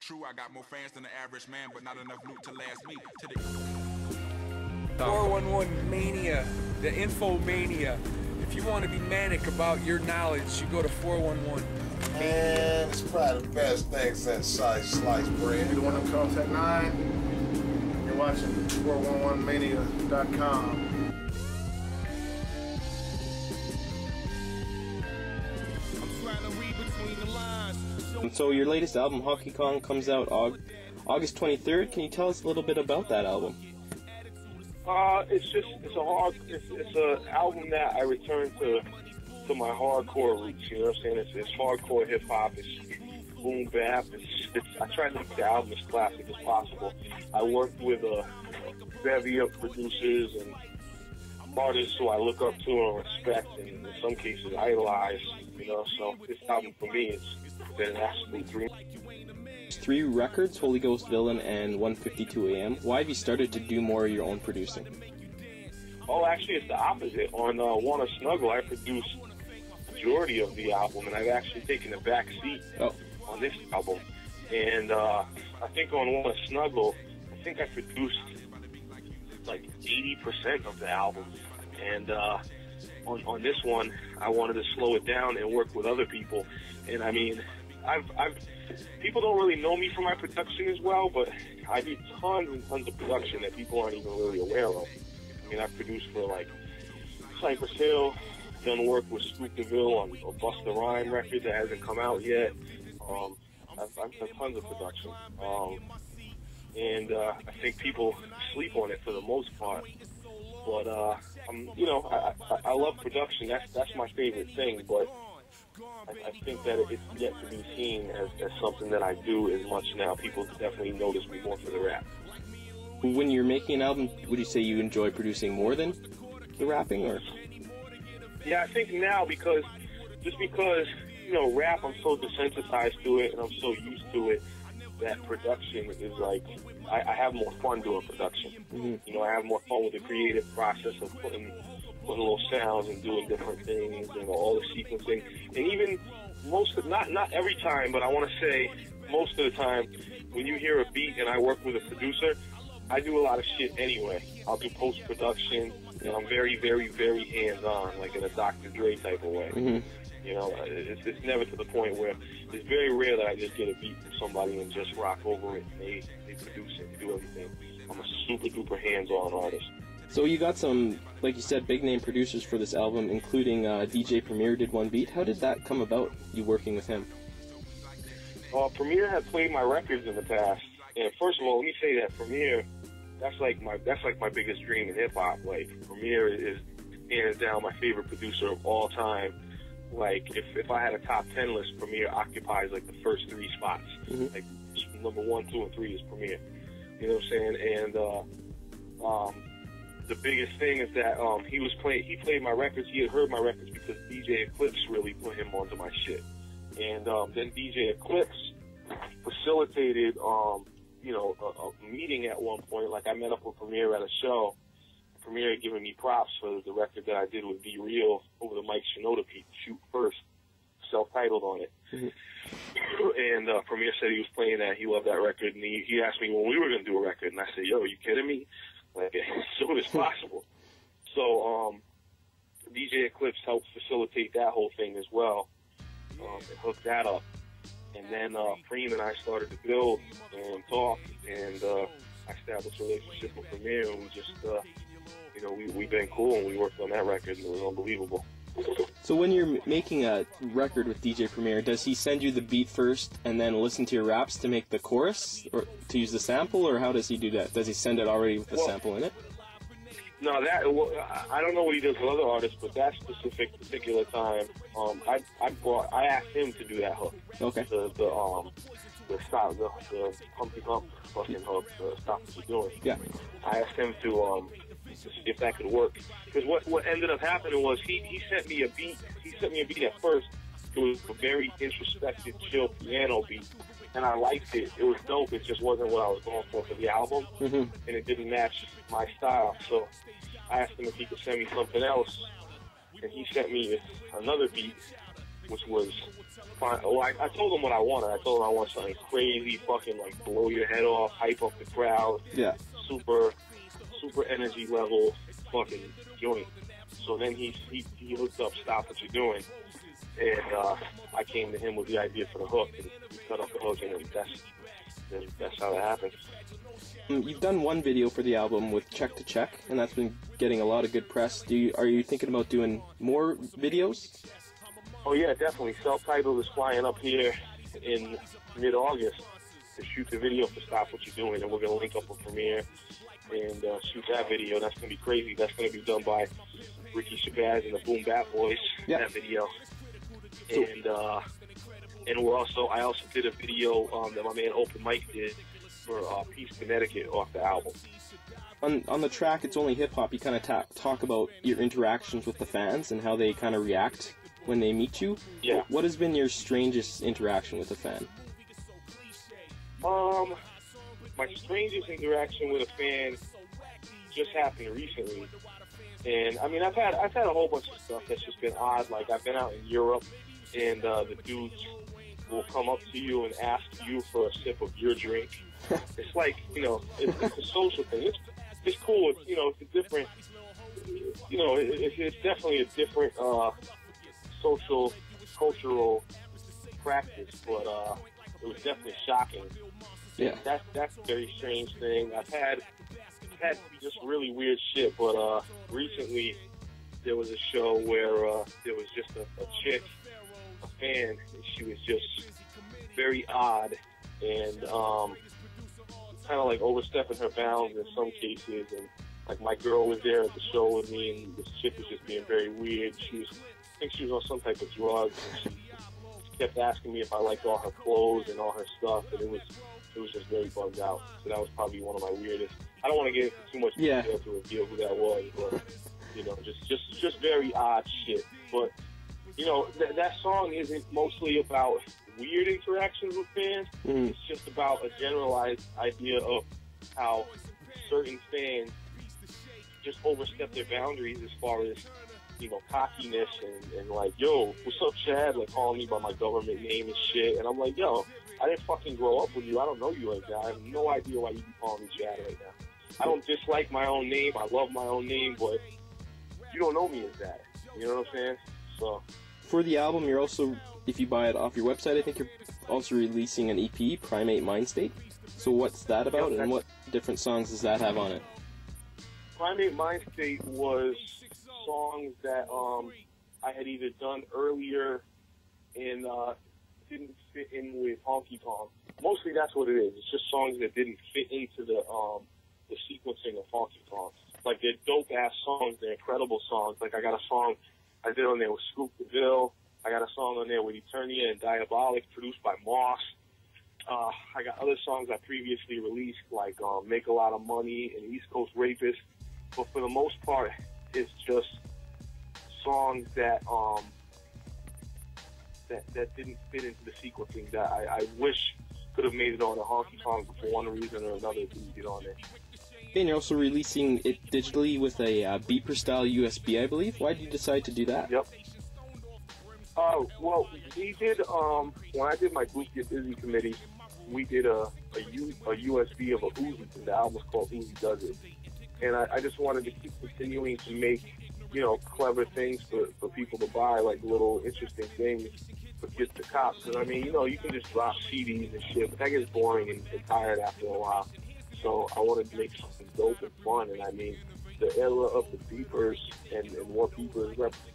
True, I got more fans than the average man, but not enough loot to last me. To the 411 Mania, the Info Mania. If you want to be manic about your knowledge, you go to 411 Mania. Man, it's probably the best thing since sliced bread. You're the one that calls at 9. You're watching 411mania.com. So your latest album, Honky Kong, comes out August 23rd. Can you tell us a little bit about that album? It's an album that I return to my hardcore roots. You know what I'm saying? It's hardcore hip hop. It's boom bap. I try to make the album as classic as possible. I worked with a bevy of producers and artists who I look up to and respect, and in some cases idolize. You know, so this album for me has been an absolute dream. 3 records, Holy Ghost Villain and 152 AM. Why have you started to do more of your own producing? Oh, actually, it's the opposite. On Wanna Snuggle, I produced the majority of the album, and I've actually taken a back seat on this album. And I think on Wanna Snuggle, I think I produced like 80% of the album. And on this one, I wanted to slow it down and work with other people. And I mean, people don't really know me for my production as well, but I do tons and tons of production that people aren't even really aware of. I mean, I've produced for like Cypress Hill, done work with Scoop DeVille on a Busta Rhyme record that hasn't come out yet. I've done tons of production. And I think people sleep on it for the most part. But I love production. That's my favorite thing. But I think that it's yet to be seen as something that I do as much now. People definitely notice me more for the rap. When you're making an album, would you say you enjoy producing more than the rapping, or? Yeah, I think now because rap, I'm so desensitized to it and I'm so used to it that production is like, I have more fun doing production. Mm-hmm. You know, I have more fun with the creative process of putting little sounds and doing different things and all the sequencing. And even not every time, but I want to say most of the time, when you hear a beat and I work with a producer, I do a lot of shit anyway. I'll do post-production, and I'm very, very, very hands-on, like in a Dr. Dre type of way. Mm-hmm. You know, it's never to the point where it's very rare that I just get a beat from somebody and just rock over it and they produce it, do everything. I'm a super-duper hands-on artist. So you got some, like you said, big-name producers for this album, including DJ Premier did one beat. How did that come about, you working with him? Premier had played my records in the past. And first of all, let me say that Premier, that's like my biggest dream in hip-hop. Like, Premier is hands down my favorite producer of all time. Like, if I had a top 10 list, Premier occupies like the first 3 spots. Mm-hmm. Like, number 1, 2, and 3 is Premier. You know what I'm saying? And the biggest thing is that he played my records. He had heard my records because DJ Eclipse really put him onto my shit. And then DJ Eclipse facilitated, a meeting at one point. Like, I met up with Premier at a show. Premier had given me props for the record that I did with Be Real over the Mike Shinoda Shoot First, self-titled on it. Mm-hmm. And Premier said he was playing that. He loved that record. And he asked me when we were going to do a record. And I said, yo, are you kidding me? Like, as soon as possible. So DJ Eclipse helped facilitate that whole thing as well, and hook that up. And then Preem and I started to build and talk, and I established a relationship with Premier, and we just, we've been cool, and we worked on that record, and it was unbelievable. So when you're making a record with DJ Premier, does he send you the beat first and then listen to your raps to make the chorus, or to use the sample, or how does he do that? Does he send it already with the sample in it? No, I don't know what he does with other artists, but that particular time, I asked him to do that hook. Okay. The Honky Kong fucking hook, Stop What You're Doing. Yeah. I asked him to see if that could work. Because what ended up happening was he sent me a beat. He sent me a beat at first. It was a very introspective, chill piano beat, and I liked it. It was dope. It just wasn't what I was going for the album, mm-hmm. and it didn't match my style. So I asked him if he could send me something else, and he sent me another beat, which was fine. Oh, I told them what I wanted. I told them I want something crazy, fucking like blow your head off, hype up the crowd, super energy level, fucking joint. So then he hooked up Stop What You're Doing, and I came to him with the idea for the hook, and we cut up the hook, and that's how that happened. You've done one video for the album with Check to Check, and that's been getting a lot of good press. Are you thinking about doing more videos? Oh yeah, definitely. Self-Titled is flying up here in mid-August to shoot the video for Stop What You're Doing, and we're going to link up a premiere and shoot that video. That's going to be crazy. That's going to be done by Ricky Shabazz and the Boom Bat Boys, that video. And I also did a video that my man Open Mike did for Peace, Connecticut off the album. On the track, It's Only Hip Hop, you kind of talk about your interactions with the fans and how they kind of react when they meet you. Yeah. What has been your strangest interaction with a fan? My strangest interaction with a fan just happened recently. And I mean, I've had a whole bunch of stuff that's just been odd. Like, I've been out in Europe, and the dudes will come up to you and ask you for a sip of your drink. It's like, it's a social thing. It's cool. It's a different, it's definitely a different social, cultural practice, but it was definitely shocking. Yeah. That's a very strange thing. I've had just really weird shit, but recently there was a show where there was just a chick, a fan, and she was just very odd and kind of like overstepping her bounds in some cases. And like, my girl was there at the show with me, and this chick was just being very weird. I think she was on some type of drug, and she kept asking me if I liked all her clothes and all her stuff, and it was just very bugged out. So that was probably one of my weirdest. I don't want to get into too much detail to reveal who that was, but just very odd shit. But that song isn't mostly about weird interactions with fans. It's just about a generalized idea of how certain fans just overstep their boundaries as far as cockiness and like, yo, what's up, Chad? Like, calling me by my government name and shit. And I'm like, yo, I didn't fucking grow up with you. I don't know you like that. I have no idea why you be calling me Chad right now. I don't dislike my own name. I love my own name, but you don't know me as that. You know what I'm saying? So, for the album, you're also, if you buy it off your website, I think you're also releasing an EP, Primate Mind State. So what's that about, and what different songs does that have on it? Primate Mind State was songs that I had either done earlier and didn't fit in with Honky Kong. Mostly that's what it is. It's just songs that didn't fit into the sequencing of Honky Kong. Like, they're dope-ass songs. They're incredible songs. Like, I got a song I did on there with Scoop DeVille. I got a song on there with Eternia and Diabolic, produced by Moss. I got other songs I previously released, like Make a Lot of Money and East Coast Rapist. But for the most part, it's just songs that that didn't fit into the sequencing that I wish could have made it on a Honky Kong, but for one reason or another didn't get on there. And you're also releasing it digitally with a beeper-style USB, I believe. Why did you decide to do that? Yep. Well, we did, when I did my Group Get Busy committee, we did a USB of a Uzi, and the album's called Uzi Does It. And I just wanted to keep continuing to make, clever things for people to buy, like little interesting things for kids to cop. Because, I mean, you can just drop CDs and shit, but that gets boring and tired after a while. So I wanted to make something dope and fun. And, I mean, the era of the beepers and what beepers represented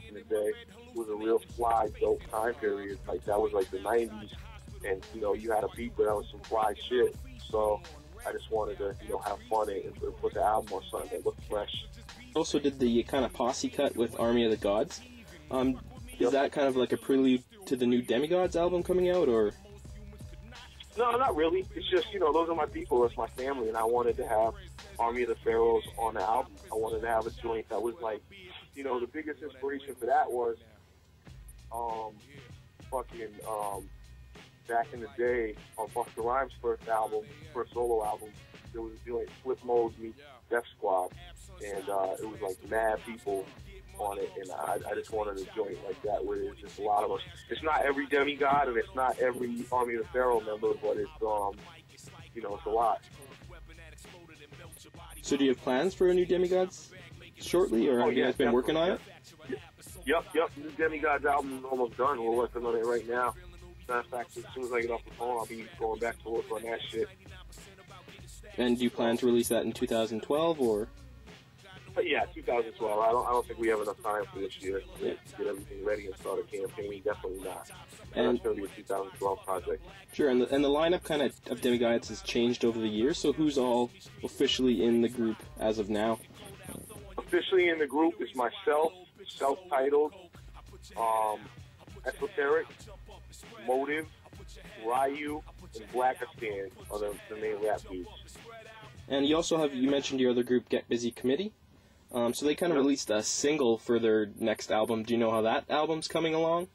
in the day was a real fly, dope time period. Like, that was like the 90s. And, you had a beeper that was some fly shit. So I just wanted to, have fun and put the album on something that looked fresh. Also did the kind of posse cut with Army of the Gods. Is that kind of like a prelude to the new Demigodz album coming out, or? No, not really. It's just, those are my people. That's my family. And I wanted to have Army of the Pharaohs on the album. I wanted to have a joint that was like, the biggest inspiration for that was back in the day on Busta Rhymes' first solo album, there was a joint Flip Mode meets Def Squad. And it was like mad people on it, and I just wanted a joint like that where there's just a lot of us. It's not every Demigod and it's not every Army of the Pharaoh member, but it's you know, it's a lot. So do you have plans for a new Demigodz shortly, or have you guys been working on it? Yep. New Demigodz album is almost done. We're working on it right now. Matter of fact, as soon as I get off the phone, I'll be going back to work on that shit. And do you plan to release that in 2012, or? But yeah, 2012. I don't think we have enough time for this year to get everything ready and start a campaign. Definitely not. And that's going to be a 2012 project. Sure, and the lineup kind of Demigodz has changed over the years, so who's all officially in the group as of now? Officially in the group is myself, self-titled, Esoteric, Motive, Ryu, and Blackistan are the main rap dudes. And you also have, you mentioned your other group, Get Busy Committee. So they kind of released a single for their next album. Do you know how that album's coming along?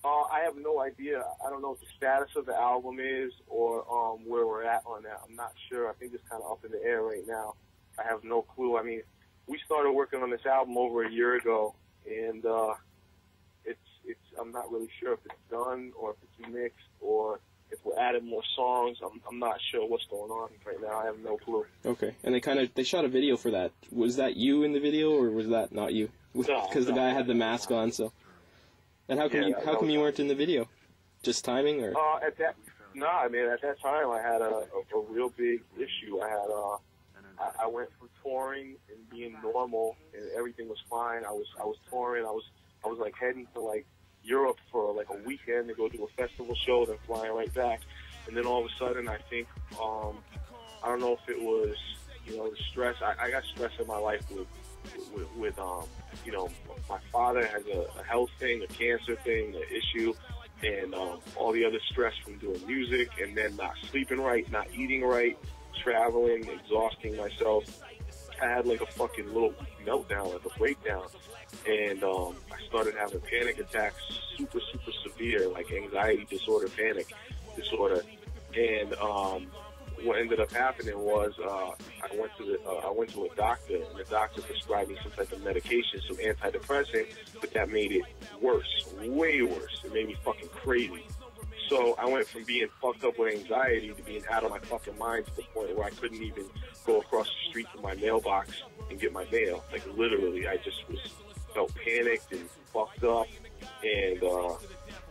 I have no idea. I don't know what the status of the album is or where we're at on that. I'm not sure. I think it's kind of up in the air right now. I have no clue. I mean, we started working on this album over a year ago, and I'm not really sure if it's done or if it's mixed or if we're adding more songs. I'm not sure what's going on right now. I have no clue. Okay, and they shot a video for that. Was that you in the video, or was that not you? Because the guy had the mask on, so. And how come you weren't in the video? Just timing, or? At that time I had a real big issue. I went from touring and being normal and everything was fine. I was touring. I was like heading to like Europe for like a weekend to go do a festival show, then flying right back. And then all of a sudden, I think I don't know if it was, you know, the stress. I got stress in my life with you know, my father has a health thing, a cancer thing, an issue, and all the other stress from doing music, and then not sleeping right, not eating right, traveling, exhausting myself. I had like a fucking little meltdown, like a breakdown, and I started having panic attacks, super, super severe, like anxiety disorder, panic disorder, and what ended up happening was I went to a doctor, and the doctor prescribed me some type of medication, some antidepressant, but that made it worse, way worse. It made me fucking crazy. So I went from being fucked up with anxiety to being out of my fucking mind to the point where I couldn't even go across the street to my mailbox and get my mail. Like literally, I just felt panicked and fucked up, and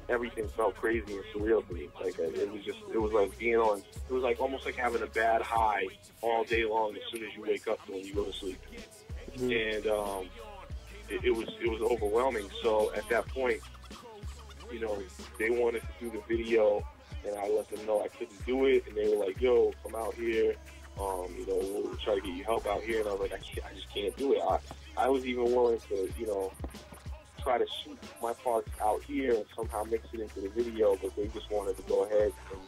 everything felt crazy and surreal to me. Like it was like being on. It was like almost like having a bad high all day long as soon as you wake up to when you go to sleep. Mm-hmm. And it was overwhelming. So at that point, you know, they wanted to do the video, and I let them know I couldn't do it, and they were like, "Yo, come out here. You know, we'll try to get you help out here." And I was like, I just can't do it. I was even willing to, you know, try to shoot my parts out here and somehow mix it into the video, but they just wanted to go ahead and,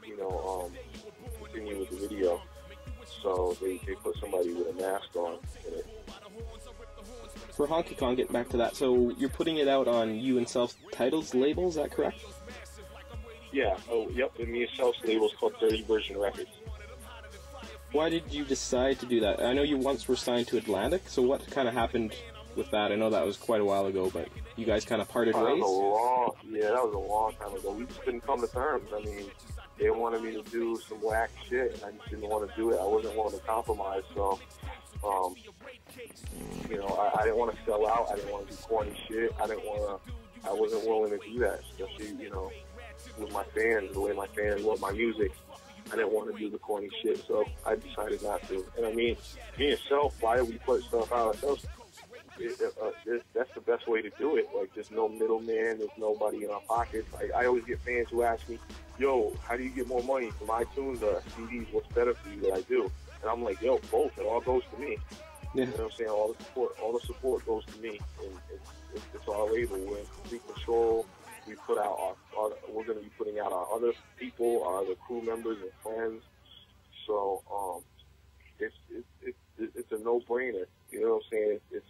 you know, continue with the video. So they put somebody with a mask on in it. For Honky Kong, getting back to that, so you're putting it out on you and Self-Titled's label, is that correct? Yeah, yep, and me and Self's label is called 30 Version Records. Why did you decide to do that? I know you once were signed to Atlantic, so what kind of happened with that? I know that was quite a while ago, but you guys kind of parted ways? That was a long time ago. We just couldn't come to terms. I mean, they wanted me to do some whack shit, and I just didn't want to do it. I wasn't willing to compromise, so, you know, I didn't want to sell out. I didn't want to do corny shit. I wasn't willing to do that, especially, you know, with my fans, the way my fans love my music. I didn't want to do the corny shit, so I decided not to. And I mean, me and Self, why did we put stuff out ourselves? That's the best way to do it. Like, there's no middleman, there's nobody in our pockets. I always get fans who ask me, "Yo, how do you get more money from iTunes or CDs? What's better for you that I do?" And I'm like, "Yo, both. It all goes to me." Yeah. You know what I'm saying? All the support goes to me, and it's our label. We're in complete control. We put out we're going to be putting out our other people, our other crew members and friends. So it's a no-brainer. You know what I'm saying? It's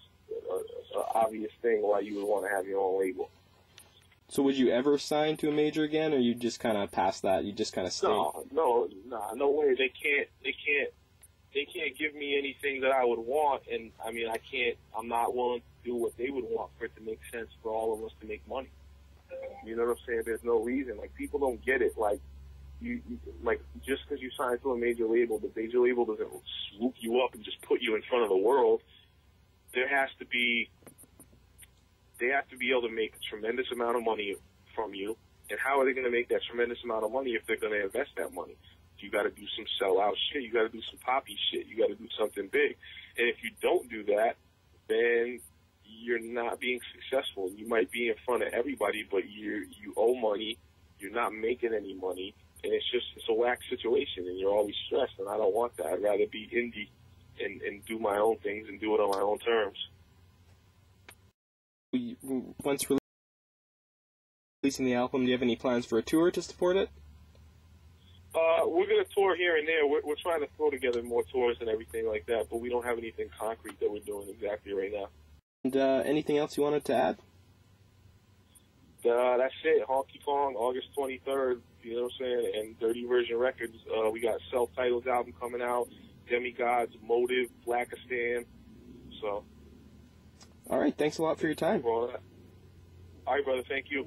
an obvious thing why you would want to have your own label. So would you ever sign to a major again, or you just kind of past that? You just kind of stay? No way. They can't they can't give me anything that I would want, and I mean, I'm not willing to do what they would want for it to make sense for all of us to make money. You know what I'm saying? There's no reason. Like, people don't get it. Like, like, just because you sign to a major label, the major label doesn't swoop you up and just put you in front of the world. They have to be able to make a tremendous amount of money from you. And how are they going to make that tremendous amount of money if they're going to invest that money? You got to do some sellout shit. You got to do some poppy shit. You got to do something big. And if you don't do that, then you're not being successful. You might be in front of everybody, but you owe money. You're not making any money. And it's a whack situation, and you're always stressed, and I don't want that. I'd rather be indie and do my own things and do it on my own terms. Once releasing the album, do you have any plans for a tour to support it? We're going to tour here and there. We're trying to throw together more tours and everything like that, but we don't have anything concrete that we're doing exactly right now. And anything else you wanted to add? That's it. Honky Kong, August 23rd, you know what I'm saying? And Dirty Version Records. We got self-titled album coming out, Demigodz, Motive, Blackistan. So. All right, thanks a lot for your time. All right, brother, thank you.